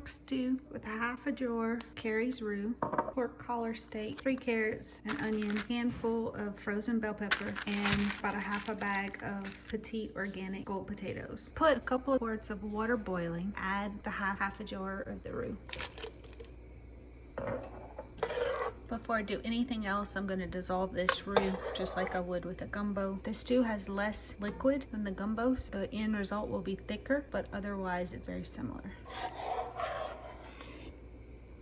pork stew with a half a jar Carrie's roux, pork collar steak, 3 carrots, an onion, handful of frozen bell pepper, and about a half a bag of petite organic gold potatoes. Put a couple of quarts of water boiling, add the half a jar of the roux. Before I do anything else, I'm going to dissolve this roux just like I would with a gumbo. The stew has less liquid than the gumbo, so the end result will be thicker, but otherwise it's very similar.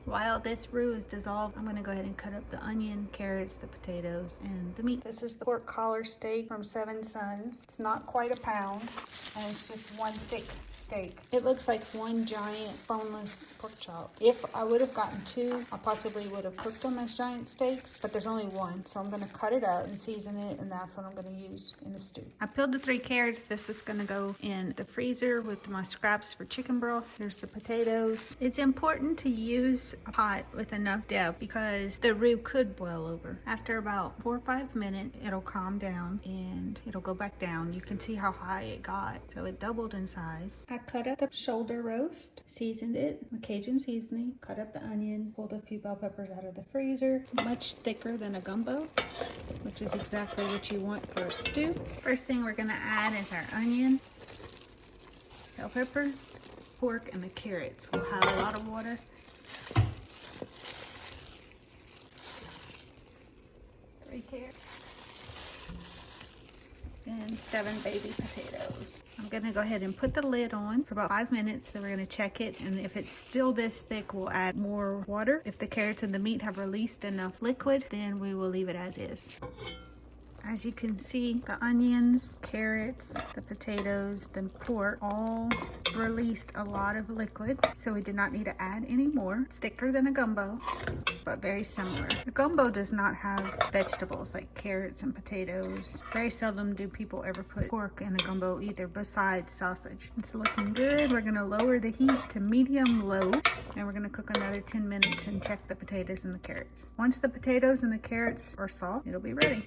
While this roux is dissolved, I'm going to go ahead and cut up the onion, carrots, the potatoes, and the meat. This is the pork collar steak from Seven Sons. It's not quite a pound, and it's just one thick steak. It looks like one giant boneless pork chop. If I would have gotten 2, I possibly would have cooked them as giant steaks, but there's only 1, so I'm going to cut it up and season it, and that's what I'm going to use in the stew. I peeled the 3 carrots. This is going to go in the freezer with my scraps for chicken broth. Here's the potatoes. It's important to use a pot with enough depth because the roux could boil over. After about 4 or 5 minutes, it'll calm down and it'll go back down. You can see how high it got, so it doubled in size. I cut up the shoulder roast, seasoned it with Cajun seasoning, cut up the onion, pulled a few bell peppers out of the freezer. Much thicker than a gumbo, which is exactly what you want for a stew. First thing we're gonna add is our onion, bell pepper, pork, and the carrots. We'll have a lot of water. 3 carrots and 7 baby potatoes. I'm gonna go ahead and put the lid on for about 5 minutes, then we're gonna check it, and if it's still this thick, we'll add more water. If the carrots and the meat have released enough liquid, then we will leave it as is. As you can see, the onions, carrots, the potatoes, the pork all released a lot of liquid, so we did not need to add any more. It's thicker than a gumbo, but very similar. A gumbo does not have vegetables like carrots and potatoes. Very seldom do people ever put pork in a gumbo either, besides sausage. It's looking good. We're gonna lower the heat to medium-low, and we're gonna cook another 10 minutes and check the potatoes and the carrots. Once the potatoes and the carrots are soft, it'll be ready.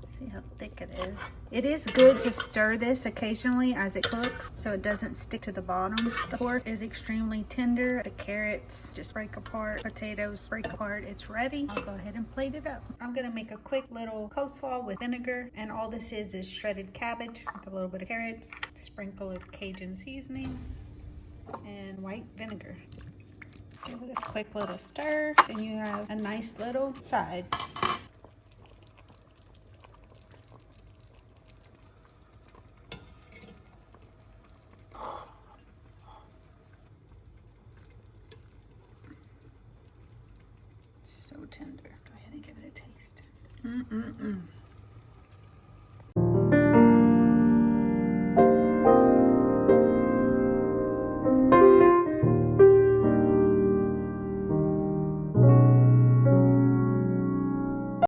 See how thick it is. It is good to stir this occasionally as it cooks so it doesn't stick to the bottom. The pork is extremely tender. The carrots just break apart. Potatoes break apart. It's ready. I'll go ahead and plate it up. I'm gonna make a quick little coleslaw with vinegar, and all this is shredded cabbage with a little bit of carrots, sprinkle of Cajun seasoning, and white vinegar. Give it a quick little stir, and you have a nice little side. So tender. Go ahead and give it a taste.